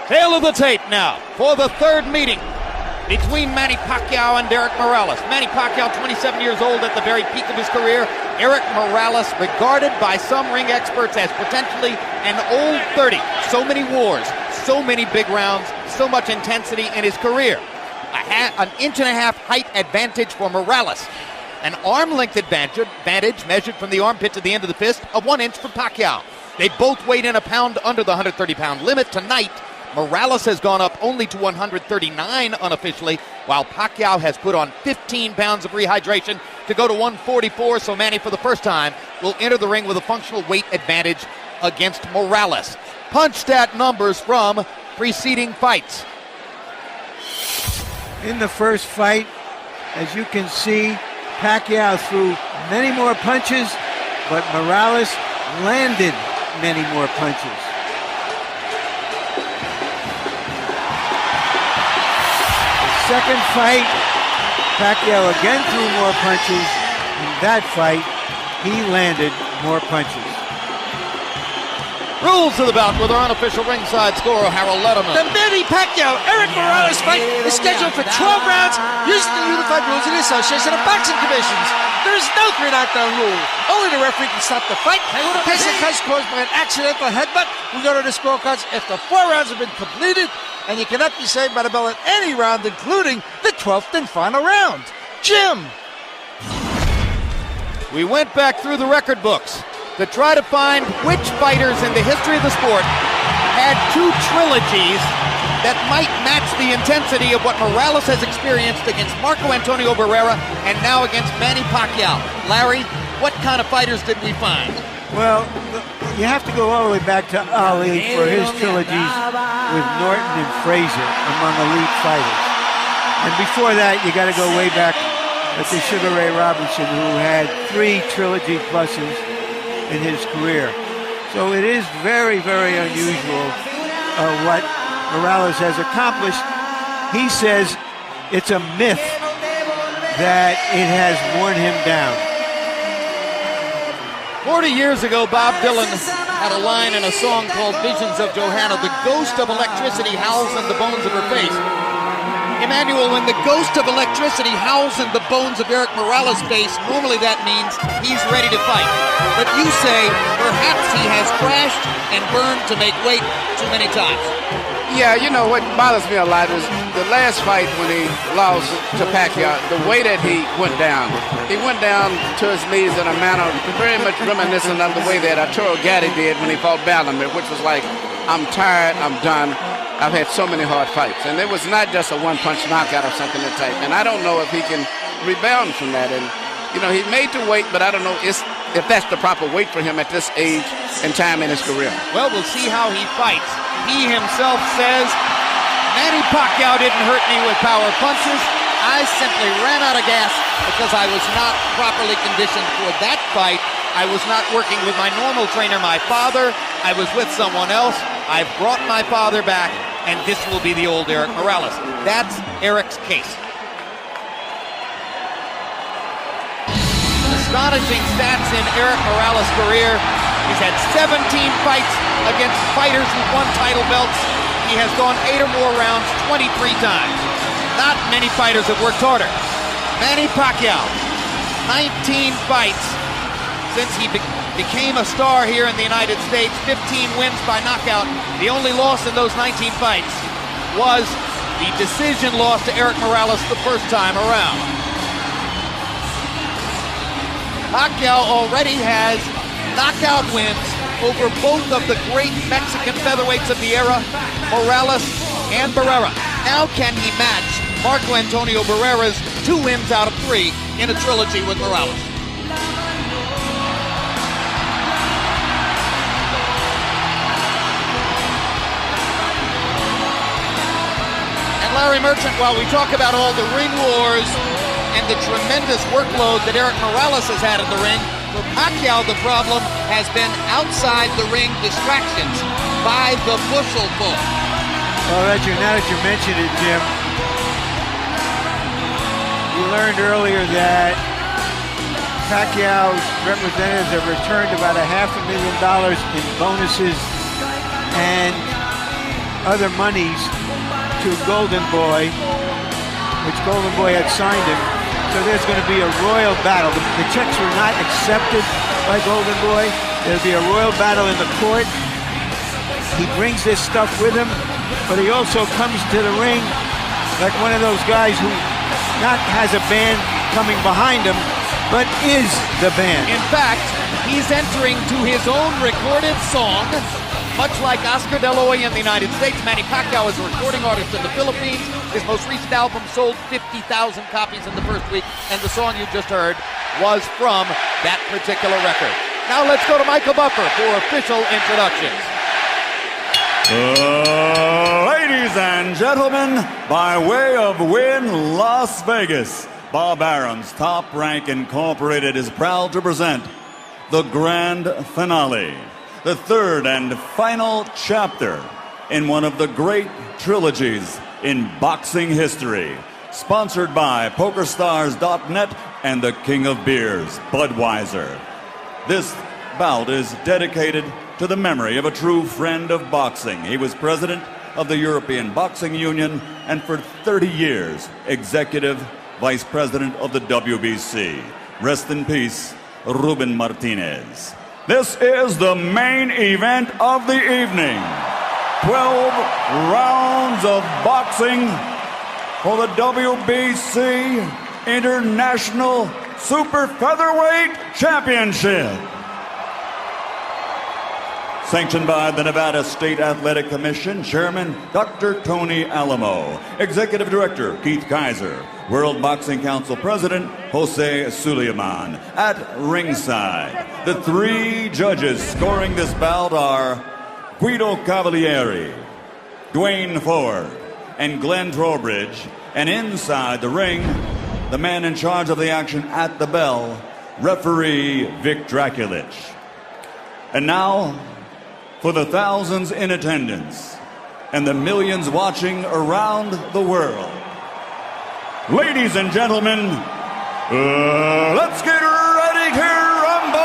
Tail of the tape now for the third meeting between Manny Pacquiao and Eric Morales. Manny Pacquiao, 27 years old at the very peak of his career. Eric Morales, regarded by some ring experts as potentially an old 30. So many wars, so many big rounds, so much intensity in his career. An inch and a half height advantage for Morales. An arm length advantage measured from the armpit to the end of the fist of 1 inch for Pacquiao. They both weighed in a pound under the 130-pound limit tonight. Morales has gone up only to 139 unofficially, while Pacquiao has put on 15 pounds of rehydration to go to 144, so Manny, for the first time, will enter the ring with a functional weight advantage against Morales. Punch stat numbers from preceding fights. In the first fight, as you can see, Pacquiao threw many more punches, but Morales landed many more punches. Second fight, Pacquiao again threw more punches. In that fight, he landed more punches. Rules of the bout with our unofficial ringside scorer, Harold Letterman. The Manny Pacquiao-Eric Morales fight is scheduled for 12 rounds using the unified rules of the Association of Boxing Commissions. There is no 3 knockdown rule. Only the referee can stop the fight. In case of cuts caused by an accidental headbutt, we go to the scorecards after 4 rounds have been completed, and you cannot be saved by the bell at any round, including the 12th and final round. Jim. We went back through the record books to try to find which fighters in the history of the sport had 2 trilogies that might match the intensity of what Morales has experienced against Marco Antonio Barrera and now against Manny Pacquiao. Larry, what kind of fighters did we find? Well, you have to go all the way back to Ali for his trilogies with Norton and Frazier among elite fighters. And before that, you got to go way back to Sugar Ray Robinson, who had 3 trilogy pluses in his career. So it is very, very unusual what Morales has accomplished. He says it's a myth that it has worn him down. 40 years ago, Bob Dylan had a line in a song called Visions of Johanna. The ghost of electricity howls in the bones of her face. Emmanuel, when the ghost of electricity howls in the bones of Eric Morales' face, normally that means he's ready to fight. But you say perhaps he has crashed and burned to make weight too many times. Yeah, you know, what bothers me a lot is the last fight when he lost to Pacquiao, the way that he went down. He went down to his knees in a manner very much reminiscent of the way that Arturo Gatti did when he fought Bellamir, which was like, I'm tired, I'm done. I've had so many hard fights. And it was not just a one-punch knockout or something that type. And I don't know if he can rebound from that. And, you know, he made the weight, but I don't know if that's the proper weight for him at this age and time in his career. Well, we'll see how he fights. He himself says, Manny Pacquiao didn't hurt me with power punches. I simply ran out of gas because I was not properly conditioned for that fight. I was not working with my normal trainer, my father. I was with someone else. I've brought my father back, and this will be the old Eric Morales. That's Eric's case. Astonishing stats in Eric Morales' career. He's had 17 fights against fighters who won title belts. He has gone 8 or more rounds 23 times. Not many fighters have worked harder. Manny Pacquiao, 19 fights since he became a star here in the United States, 15 wins by knockout. The only loss in those 19 fights was the decision loss to Eric Morales the first time around. Pacquiao already has knockout wins over both of the great Mexican featherweights of the era, Morales and Barrera. Now can he match Marco Antonio Barrera's 2 wins out of 3 in a trilogy with Morales? Larry Merchant, while we talk about all the ring wars and the tremendous workload that Eric Morales has had in the ring, for Pacquiao the problem has been outside the ring distractions by the bushel full. Well, now that you mentioned it, Jim, we learned earlier that Pacquiao's representatives have returned about $500,000 in bonuses, and other monies to Golden Boy, which Golden Boy had signed him. So there's going to be a royal battle. The checks were not accepted by Golden Boy. There'll be a royal battle in the court. He brings this stuff with him, but he also comes to the ring like one of those guys who not has a band coming behind him, but is the band. In fact, he's entering to his own recorded song, much like Oscar De La Hoya in the United States. Manny Pacquiao is a recording artist in the Philippines. His most recent album sold 50,000 copies in the first week, and the song you just heard was from that particular record. Now let's go to Michael Buffer for official introductions. Ladies and gentlemen, by way of Wynn Las Vegas, Bob Arum's Top Rank Incorporated is proud to present the grand finale, the third and final chapter in one of the great trilogies in boxing history, sponsored by PokerStars.net and the King of Beers, Budweiser. This bout is dedicated to the memory of a true friend of boxing. He was president of the European Boxing Union and for 30 years, executive vice president of the WBC. Rest in peace, Ruben Martinez. This is the main event of the evening. 12 rounds of boxing for the WBC International Super Featherweight Championship. Sanctioned by the Nevada State Athletic Commission, Chairman Dr. Tony Alamo, Executive Director Keith Kaiser, World Boxing Council President Jose Suleiman. At ringside, the three judges scoring this bout are Guido Cavalieri, Dwayne Ford, and Glenn Trowbridge. And inside the ring, the man in charge of the action at the bell, referee Vic Draculich. And now, for the thousands in attendance and the millions watching around the world, ladies and gentlemen, let's get ready to rumble!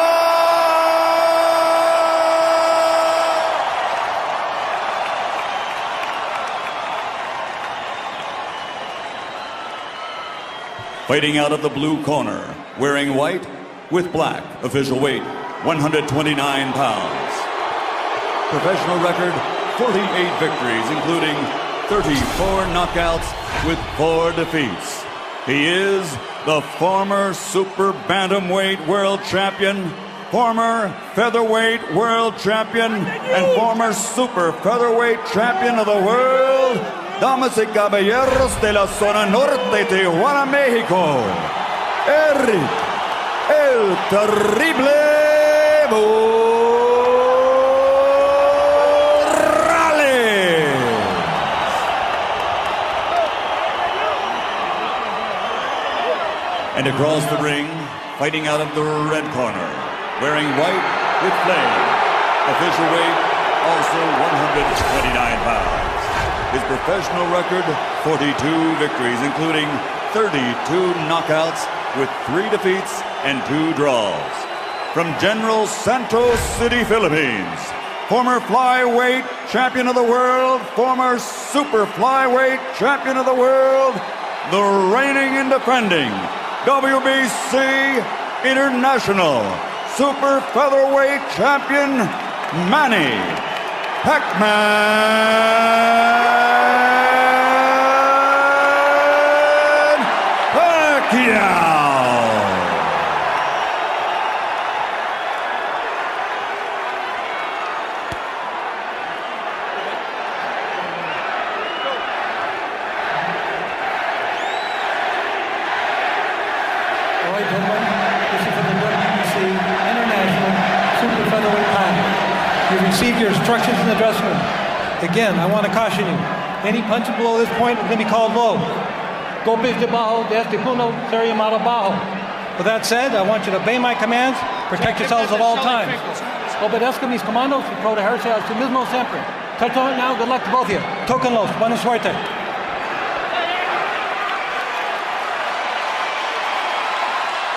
Fighting out of the blue corner, wearing white with black, official weight 129 pounds. Professional record, 48 victories, including 34 knockouts with 4 defeats. He is the former super bantamweight world champion, former featherweight world champion, and former super featherweight champion of the world, damas y caballeros de la zona norte, Tijuana, Mexico, Eric El Terrible And across the ring, fighting out of the red corner, wearing white with flame, official weight also 129 pounds. His professional record, 42 victories, including 32 knockouts with 3 defeats and 2 draws. From General Santos City, Philippines, former flyweight champion of the world, former super flyweight champion of the world, the reigning and defending WBC International Super Featherweight Champion, Manny Pac-Man Pacquiao. Receive your instructions in the dressing room. Again, I want to caution you. Any punch below this point is going to be called low. Golpes de bajo, de este punto, ser llamado bajo. With that said, I want you to obey my commands, protect yourselves at all times. Obedezca mis comandos y protegerse a sí mismo siempre. Touch on it now, good luck to both of you. Tóquenlos, buena suerte.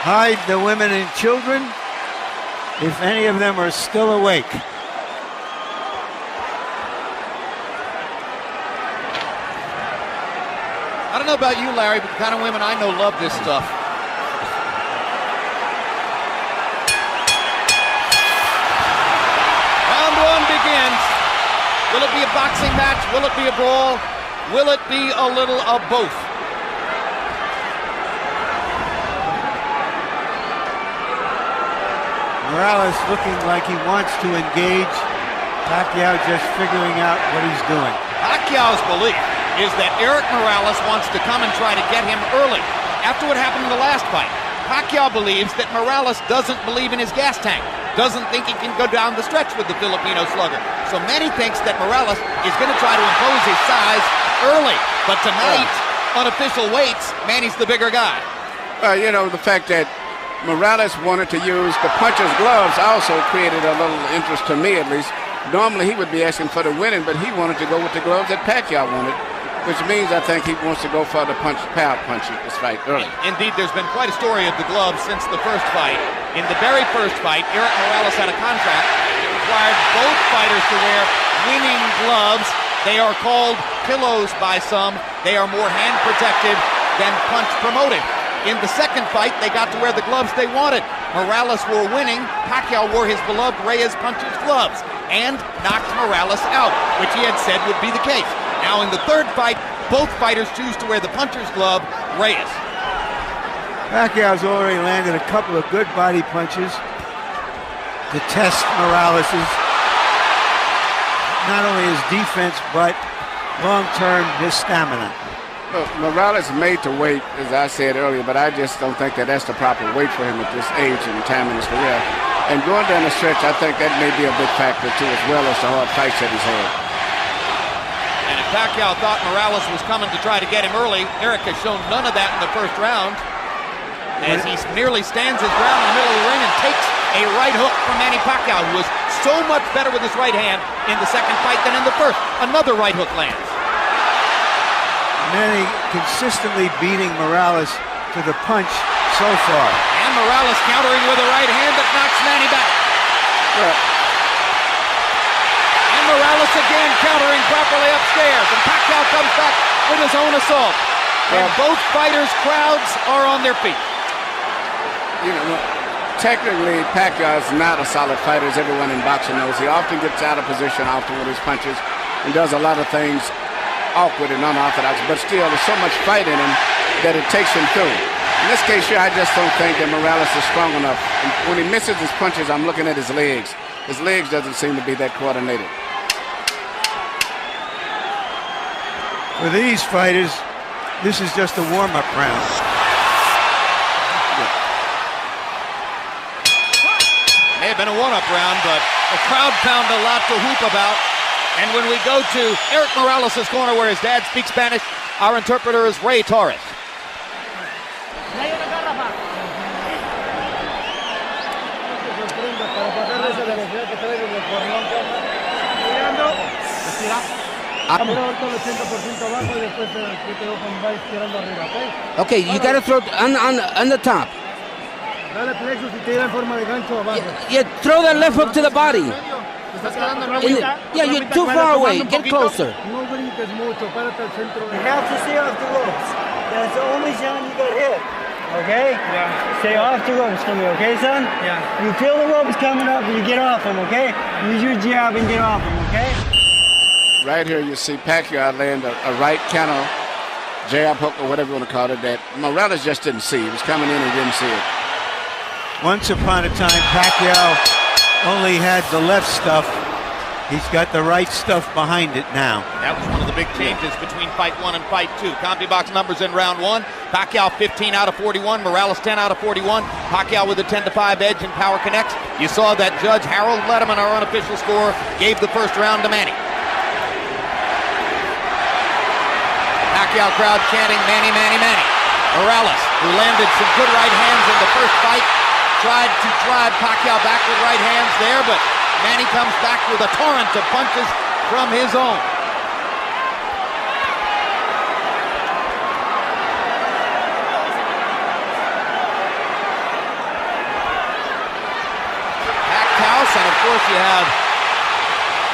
Hide the women and children, if any of them are still awake. I don't know about you, Larry, but the kind of women I know love this stuff. Round one begins. Will it be a boxing match? Will it be a brawl? Will it be a little of both? Morales looking like he wants to engage. Pacquiao just figuring out what he's doing. Pacquiao's belief is that Eric Morales wants to come and try to get him early. After what happened in the last fight, Pacquiao believes that Morales doesn't believe in his gas tank, doesn't think he can go down the stretch with the Filipino slugger. So Manny thinks that Morales is going to try to impose his size early. But tonight, unofficial weights, Manny's the bigger guy. You know, the fact that Morales wanted to use the puncher's gloves also created a little interest to me, at least. Normally he would be asking for the winning, but he wanted to go with the gloves that Pacquiao wanted, which means I think he wants to go for the power punch this fight early. Indeed, there's been quite a story of the gloves since the first fight. In the very first fight, Eric Morales had a contract that required both fighters to wear winning gloves. They are called pillows by some. They are more hand protected than punch promoted. In the second fight, they got to wear the gloves they wanted. Morales wore winning. Pacquiao wore his beloved Reyes puncher's gloves and knocked Morales out, which he had said would be the case. Now in the third fight, both fighters choose to wear the puncher's glove, Reyes. Pacquiao's already landed a couple of good body punches to test Morales's, not only his defense, but long-term his stamina. Well, Morales is made to wait, as I said earlier, but I just don't think that that's the proper weight for him at this age and time in his career. And going down the stretch, I think that may be a big factor, too, as well as the hard fights that he's had. And if Pacquiao thought Morales was coming to try to get him early, Eric has shown none of that in the first round, as he merely stands his ground in the middle of the ring and takes a right hook from Manny Pacquiao, who was so much better with his right hand in the second fight than in the first. Another right hook lands. Manny consistently beating Morales to the punch so far. And Morales countering with a right hand that knocks Manny back. And Morales again countering properly upstairs. And Pacquiao comes back with his own assault. And both fighters' crowds are on their feet. You know, technically, Pacquiao is not a solid fighter, as everyone in boxing knows. He often gets out of position often with his punches and does a lot of things awkward and unorthodox, but still there's so much fight in him that it takes him through. In this case here, I just don't think that Morales is strong enough. And when he misses his punches, I'm looking at his legs. His legs doesn't seem to be that coordinated. For these fighters, this is just a warm-up round. May have been a one-up round, but the crowd found a lot to whoop about. And when we go to Eric Morales' corner where his dad speaks Spanish, our interpreter is Ray Torres. Okay, you got to throw on the top. Yeah, throw that left hook to the body. Yeah, you're too far away. Get closer. You have to stay off the ropes. That's the only time you got hit. Okay? Yeah. Stay off the ropes for me, okay, son? Yeah. You feel the ropes coming up and you get off them, okay? Use your jab and get off them, okay? Right here, you see Pacquiao land a right counter jab hook or whatever you want to call it that Morales just didn't see. He was coming in and didn't see it. Once upon a time, Pacquiao only had the left stuff. He's got the right stuff behind it now. That was one of the big changes between fight one and fight two. CompuBox numbers in round one. Pacquiao 15 out of 41. Morales 10 out of 41. Pacquiao with a 10-5 edge in Power Connects. You saw that Judge Harold Letterman, our unofficial score, gave the first round to Manny. Pacquiao crowd chanting Manny, Manny, Manny. Morales, who landed some good right hands in the first fight, tried to drive Pacquiao back with right hands there, but Manny comes back with a torrent of punches from his own. Packed house, and of course you have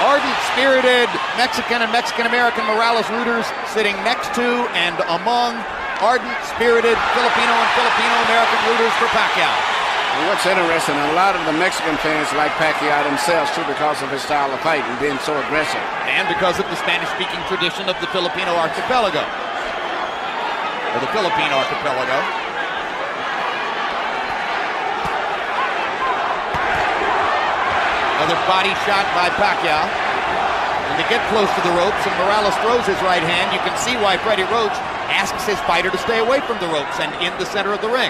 ardent, spirited Mexican and Mexican-American Morales rooters sitting next to and among ardent, spirited Filipino and Filipino-American rooters for Pacquiao. And what's interesting, a lot of the Mexican fans like Pacquiao themselves too because of his style of fight and being so aggressive. And because of the Spanish-speaking tradition of the Filipino archipelago. Or the Philippine archipelago. Another body shot by Pacquiao. And they get close to the ropes, and Morales throws his right hand. You can see why Freddie Roach asks his fighter to stay away from the ropes and in the center of the ring.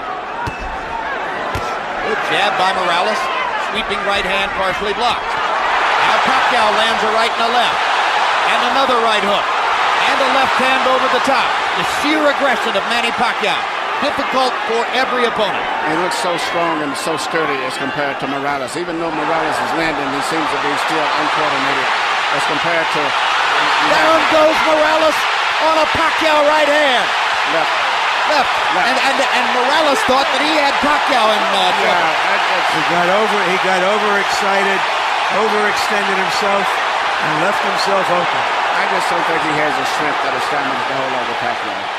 Good jab by Morales. Sweeping right hand partially blocked. Now Pacquiao lands a right and a left. And another right hook. And a left hand over the top. The sheer aggression of Manny Pacquiao. Difficult for every opponent. He looks so strong and so sturdy as compared to Morales. Even though Morales is landing, he seems to be still uncoordinated as compared to... Down goes Morales on a Pacquiao right hand. Left. And Morales thought that he had Pacquiao in trouble. He got overexcited, overextended himself, and left himself open. I just don't think he has the strength or the stamina to hold over Pacquiao.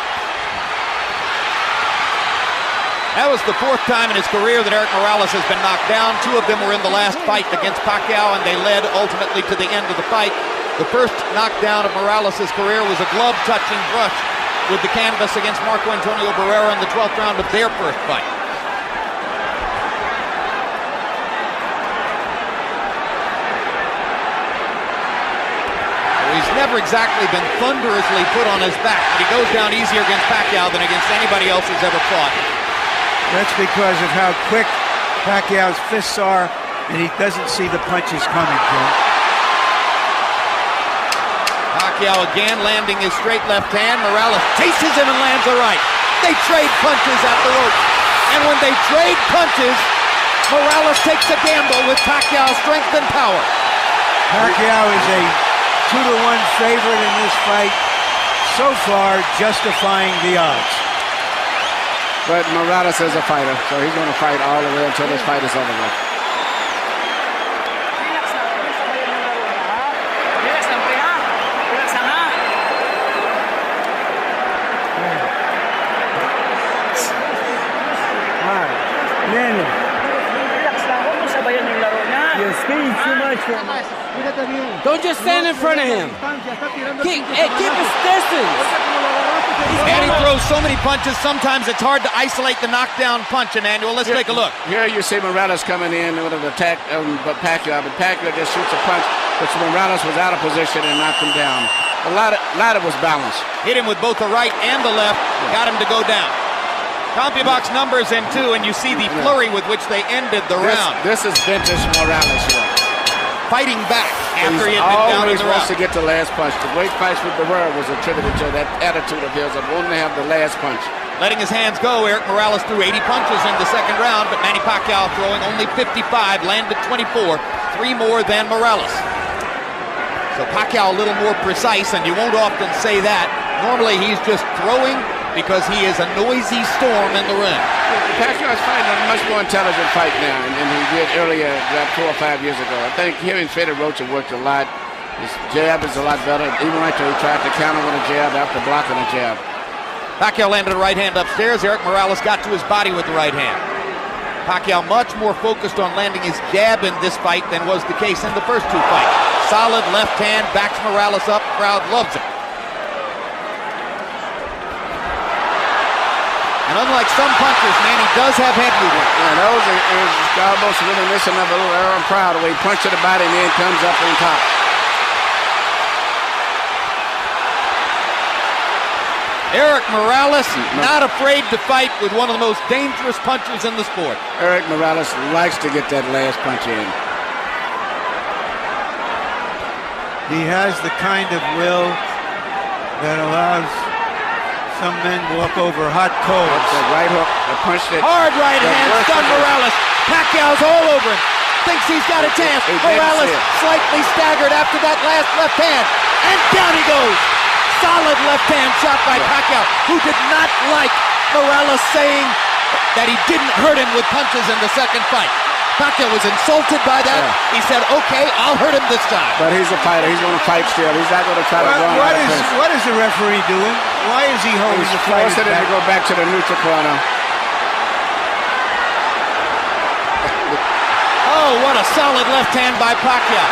That was the fourth time in his career that Eric Morales has been knocked down. Two of them were in the last fight against Pacquiao, and they led ultimately to the end of the fight. The first knockdown of Morales' career was a glove-touching brush with the canvas against Marco Antonio Barrera in the 12th round of their first fight. So he's never exactly been thunderously put on his back, but he goes down easier against Pacquiao than against anybody else who's ever fought. That's because of how quick Pacquiao's fists are, and he doesn't see the punches coming, Jim. Pacquiao again landing his straight left hand. Morales chases him and lands a right. They trade punches at the rope. And when they trade punches, Morales takes a gamble with Pacquiao's strength and power. Pacquiao is a 2-1 favorite in this fight, so far justifying the odds. But Morales is a fighter, so he's going to fight all the way until this fight is over with. Don't just stand in front of him. Keep his distance. And he throws so many punches, sometimes it's hard to isolate the knockdown punch, Emmanuel. Let's take a look. Here you see Morales coming in with an attack, but Pacquiao just shoots a punch, which Morales was out of position and knocked him down. A lot of was balanced. Hit him with both the right and the left, got him to go down. CompuBox numbers in two, and you see the flurry with which they ended the round. This is vintage Morales here. Fighting back after he had been down in the round. He always wants to get the last punch. The great fights with Barrera was attributed to that attitude of his of wanting to have the last punch. Letting his hands go, Eric Morales threw 80 punches in the second round, but Manny Pacquiao throwing only 55, landed 24, 3 more than Morales. So Pacquiao a little more precise, and you won't often say that. Normally he's just throwing because he is a noisy storm in the ring. Pacquiao is fighting a much more intelligent fight now than he did earlier, about 4 or 5 years ago. I think him and Freddie Roach have worked a lot. His jab is a lot better. Even right there, he tried to counter with a jab after blocking a jab. Pacquiao landed a right hand upstairs. Eric Morales got to his body with the right hand. Pacquiao much more focused on landing his jab in this fight than was the case in the first two fights. Solid left hand, backs Morales up. Crowd loves it. And unlike some punchers, Manny does have head movement. Yeah, those are almost reminiscent of a little Aaron Proud, where he punches the body and then comes up on top. Eric Morales, not afraid to fight with one of the most dangerous punchers in the sport. Eric Morales likes to get that last punch in. He has the kind of will that allows some men walk over hot coals. That right hook, the punch that... Hard right hand, stun Morales. Pacquiao's all over him. Thinks he's got a chance. Morales slightly staggered after that last left hand. And down he goes. Solid left hand shot by Pacquiao, who did not like Morales saying that he didn't hurt him with punches in the second fight. Pacquiao was insulted by that. Yeah. He said, okay, I'll hurt him this time. But he's a fighter. He's going to fight still. He's not going to try to run out of finish. What is the referee doing? Why is he holding He's the fighter forcing him back? to go back to the neutral corner. Oh, what a solid left hand by Pacquiao.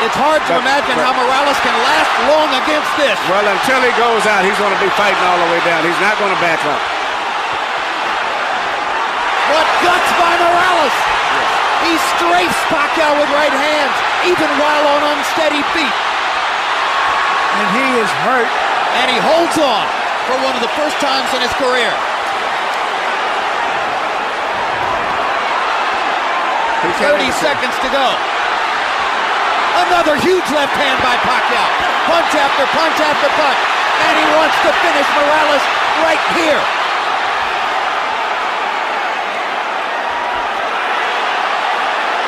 It's hard to imagine how Morales can last long against this. Well, until he goes out, he's going to be fighting all the way down. He's not going to back up. What guts by Morales! He strafes Pacquiao with right hands, even while on unsteady feet. And he is hurt. And he holds on for one of the first times in his career. 30 seconds to go. Another huge left hand by Pacquiao. Punch after punch after punch. And he wants to finish Morales right here.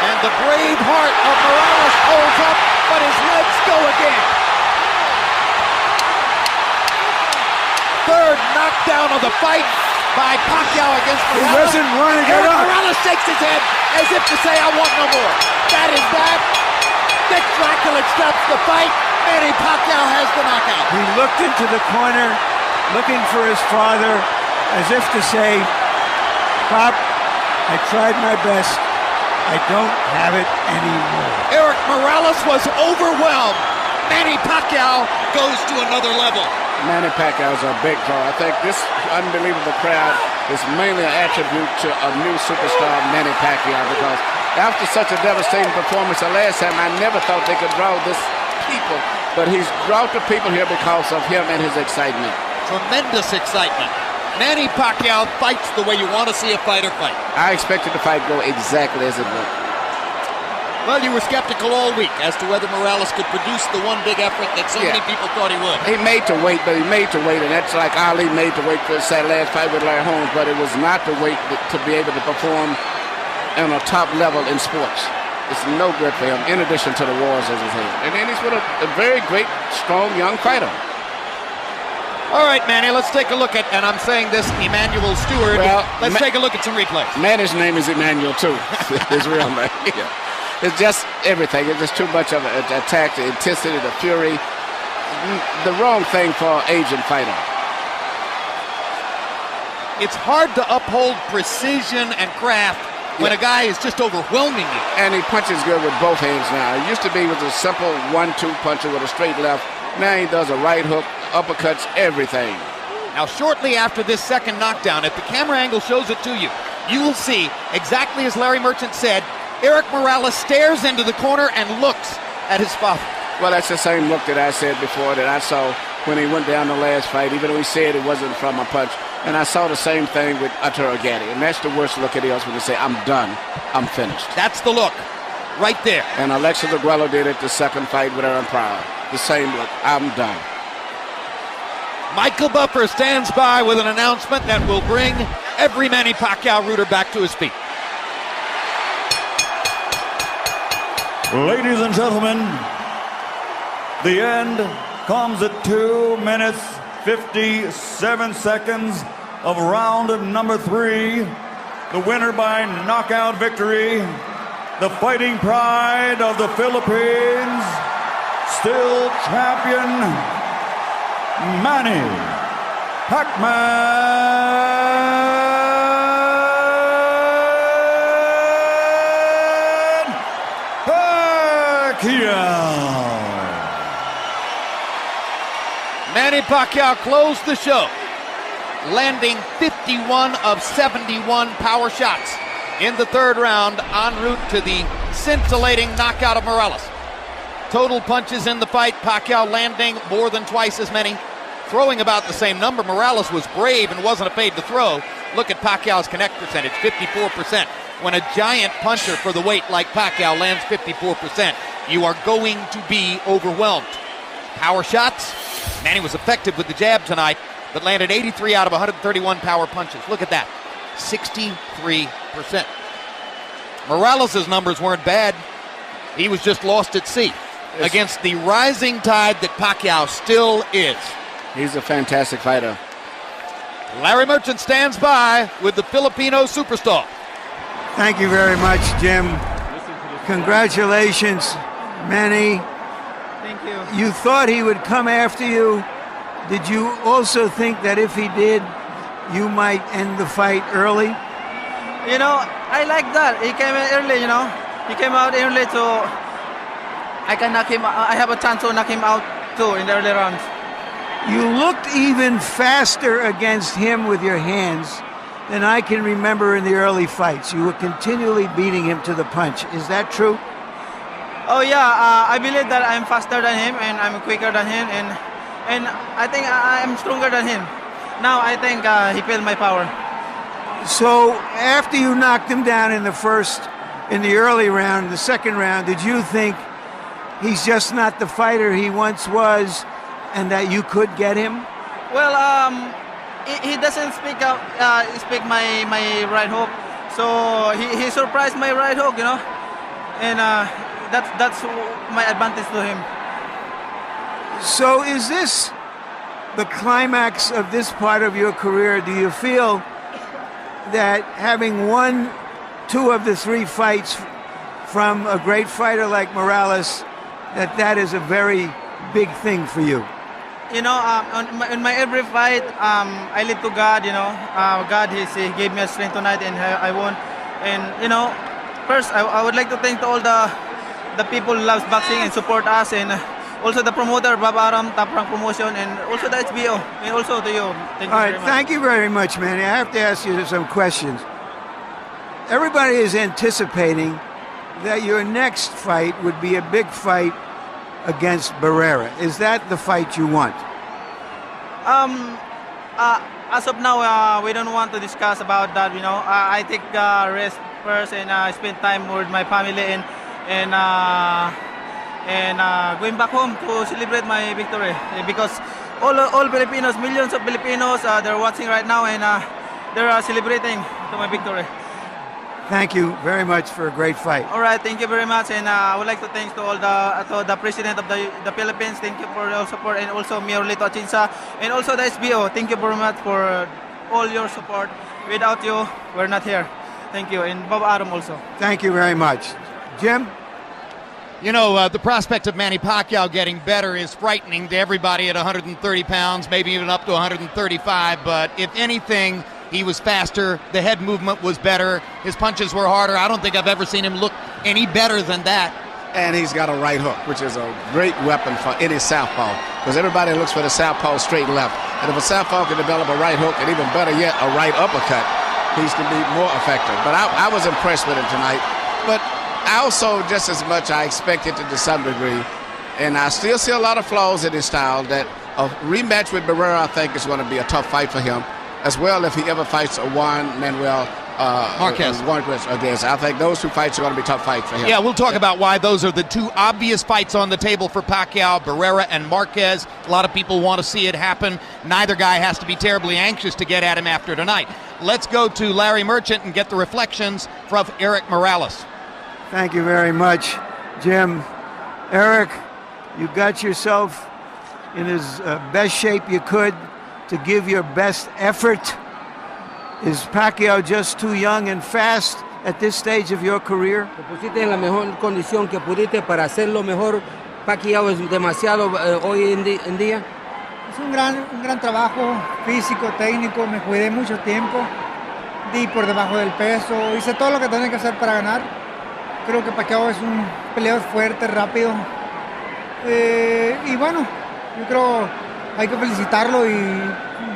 And the brave heart of Morales holds up, but his legs go again. Third knockdown of the fight by Pacquiao against Morales. He doesn't want to get up. Morales shakes his head as if to say, I want no more. That is that. Dick Dracula stops the fight. Manny Pacquiao has the knockout. He looked into the corner, looking for his father, as if to say, Pop, I tried my best. I don't have it anymore. Eric Morales was overwhelmed. Manny Pacquiao goes to another level. Manny Pacquiao is a big draw. I think this unbelievable crowd is mainly an attribute to a new superstar, Manny Pacquiao, because after such a devastating performance the last time, I never thought they could draw this people, but he's brought the people here because of him and his excitement. Tremendous excitement. Manny Pacquiao fights the way you want to see a fighter fight. I expected the fight go exactly as it went. Well, you were skeptical all week as to whether Morales could produce the one big effort that so many people thought he would. He made to wait, but he made to wait, and that's like Ali made to wait for his last fight with Larry Holmes, but it was not to wait to be able to perform on a top level in sports. It's no good for him, in addition to the wars as he's had. And then he's with a very great, strong, young fighter. All right, Manny, let's take a look at, and I'm saying this, Emmanuel Stewart. Well, let's take a look at some replays. Manny's name is Emmanuel, too. His real name. Yeah. It's just everything. It's just too much of an attack, the intensity, the fury. The wrong thing for an aging fighter. It's hard to uphold precision and craft when a guy is just overwhelming you. And he punches good with both hands now. It used to be with a simple 1-2 puncher with a straight left. Now he does a right hook, uppercuts, everything. Now, shortly after this second knockdown, if the camera angle shows it to you, you will see, exactly as Larry Merchant said, Eric Morales stares into the corner and looks at his father. Well, that's the same look that I said before that I saw when he went down the last fight, even though he said it wasn't from a punch. And I saw the same thing with Arturo Gatti. And that's the worst look it is when they say, I'm done, I'm finished. That's the look, right there. And Alexis Aguero did it the second fight with Aaron Pryor. The same look, I'm done. Michael Buffer stands by with an announcement that will bring every Manny Pacquiao rooter back to his feet. Ladies and gentlemen, the end comes at 2 minutes, 57 seconds of round number 3. The winner by knockout victory, the fighting pride of the Philippines, still champion, Manny Manny Pacquiao closed the show, landing 51 of 71 power shots in the third round en route to the scintillating knockout of Morales. Total punches in the fight, Pacquiao landing more than twice as many, throwing about the same number. Morales was brave and wasn't afraid to throw. Look at Pacquiao's connect percentage, 54%. When a giant puncher for the weight like Pacquiao lands 54%, you are going to be overwhelmed. Power shots, Manny was effective with the jab tonight, but landed 83 out of 131 power punches. Look at that, 63%. Morales' numbers weren't bad. He was just lost at sea against the rising tide that Pacquiao still is. He's a fantastic fighter. Larry Merchant stands by with the Filipino superstar. Thank you very much, Jim. Congratulations, Manny. Thank you. You thought he would come after you. Did you also think that if he did, you might end the fight early? You know, I like that. He came in early, you know. He came out early, so I can knock him. I have a chance to knock him out too in the early rounds. You looked even faster against him with your hands than I can remember in the early fights. You were continually beating him to the punch. Is that true? Oh yeah, I believe that I'm faster than him and I'm quicker than him, and I think I'm stronger than him. Now I think he felt my power. So after you knocked him down in the early round, the second round, did you think he's just not the fighter he once was, and that you could get him? Well, he doesn't speak my right hook, so he surprised my right hook, you know, and that's my advantage to him. So is this the climax of this part of your career? Do you feel that having won 2 of the 3 fights from a great fighter like Morales, that is a very big thing for you? You know, in my every fight, I lead to God. You know, God he gave me a strength tonight, and I won. And you know, first I would like to thank to all the people who loves boxing and support us, and also the promoter Bob Aram, Top Rank Promotion, and also the HBO, and also to you. Thank you very much. Thank you very much, Manny. I have to ask you some questions. Everybody is anticipating that your next fight would be a big fight against Barrera. Is that the fight you want? As of now, we don't want to discuss about that. You know, I take rest first and spend time with my family and going back home to celebrate my victory, because all Filipinos, millions of Filipinos, they're watching right now and they're celebrating to my victory. Thank you very much for a great fight. All right, thank you very much, and I would like to thank to all the president of the Philippines. Thank you for your support, and also Mayor Lito Atienza, and also the SBO. Thank you very much for all your support. Without you, we're not here. Thank you, and Bob Aram also. Thank you very much. Jim? You know, the prospect of Manny Pacquiao getting better is frightening to everybody at 130 pounds, maybe even up to 135, but if anything, he was faster, the head movement was better, his punches were harder. I don't think I've ever seen him look any better than that. And he's got a right hook, which is a great weapon for any southpaw, because everybody looks for the southpaw straight and left. And if a southpaw can develop a right hook, and even better yet, a right uppercut, he's going to be more effective. But I was impressed with him tonight. But I also, just as much, I expected it to some degree. And I still see a lot of flaws in his style. That a rematch with Barrera, I think, is going to be a tough fight for him. As well, if he ever fights a Juan Manuel Marquez against, I think those 2 fights are going to be tough fights for him. Yeah, we'll talk about why those are the 2 obvious fights on the table for Pacquiao, Barrera and Marquez. A lot of people want to see it happen. Neither guy has to be terribly anxious to get at him after tonight. Let's go to Larry Merchant and get the reflections from Eric Morales. Thank you very much, Jim. Eric, you got yourself in as best shape you could to give your best effort. Is Pacquiao just too young and fast at this stage of your career? Te pusiste en la mejor condición que pudiste para hacerlo mejor. Pacquiao es demasiado hoy en día. Es un gran trabajo físico, técnico. Me cuidé mucho tiempo, di por debajo del peso, hice todo lo que tenía que hacer para ganar. Creo que Pacquiao es un peleador fuerte, rápido, y bueno, yo creo hay que felicitarlo y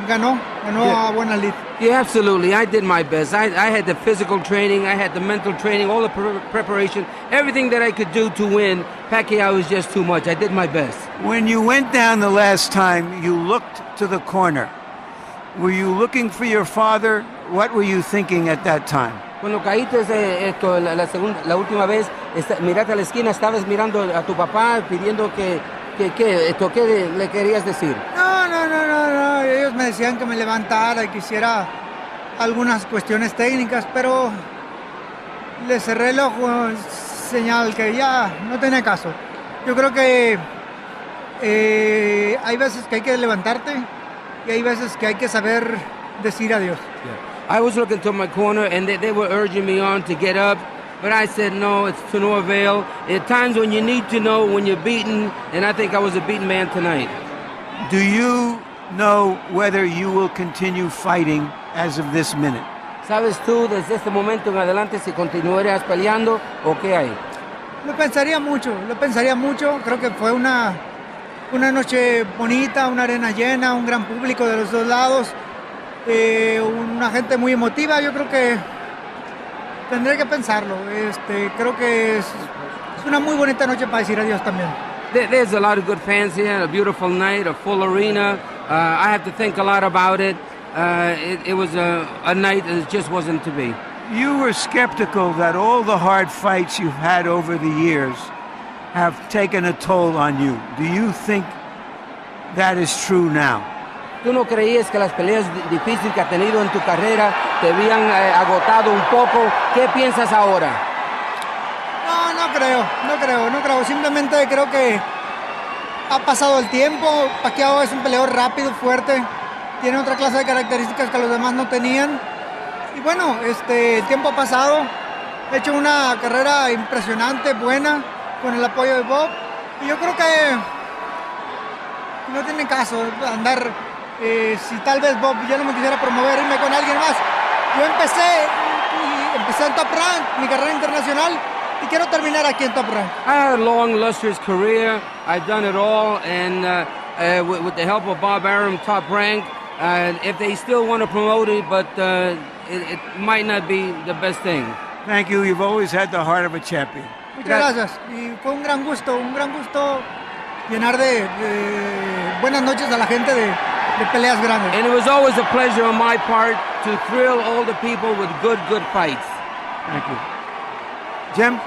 ganó a buena lid. Yeah, absolutely. I did my best. I had the physical training, I had the mental training, all the preparation, everything that I could do to win. Pacquiao was just too much. I did my best. When you went down the last time, you looked to the corner. Were you looking for your father? What were you thinking at that time? Cuando caíste la última vez, miraste a la esquina, estabas mirando a tu papá pidiendo ¿qué le querías decir? No. Ellos me decían que me levantara y que hiciera algunas cuestiones técnicas, pero le cerré el ojo, señal que ya no tenía caso. Yo creo que hay veces que hay que levantarte y hay veces que hay que saber decir adiós. I was looking to my corner, and they were urging me on to get up, but I said no, it's to no avail. At times when you need to know when you're beaten, and I think I was a beaten man tonight. Do you know whether you will continue fighting as of this minute? ¿Sabes tú desde este momento en adelante si continuarías peleando o qué hay? Lo pensaría mucho. Creo que fue una noche bonita, una arena llena, un gran público de los dos lados, una gente muy emotiva. Yo creo que tendré que pensarlo. Creo que es una muy bonita noche para decir adiós también. There's a lot of good fans here, a beautiful night, a full arena. I have to think a lot about it. It was a night that just wasn't to be. You were skeptical that all the hard fights you've had over the years have taken a toll on you. Do you think that is true now? ¿Tú no creías que las peleas difíciles que has tenido en tu carrera te habían agotado un poco? ¿Qué piensas ahora? No creo. Simplemente creo que ha pasado el tiempo. Pacquiao es un peleador rápido, fuerte. Tiene otra clase de características que los demás no tenían. Y bueno, el tiempo ha pasado. He hecho una carrera impresionante, buena, con el apoyo de Bob. Y yo creo que no tiene caso andar, si tal vez Bob ya no me quisiera promover, irme con alguien más. Yo empecé en Top Rank, mi carrera internacional, y quiero terminar aquí en Top Rank. I had a long, lustrous career. I've done it all, and with the help of Bob Arum, Top Rank, if they still want to promote it, but it might not be the best thing. Thank you. You've always had the heart of a champion. Muchas gracias. Y fue un gran gusto llenar de buenas noches a la gente de peleas grandes. And it was always a pleasure on my part to thrill all the people with good fights. Thank you. Jim?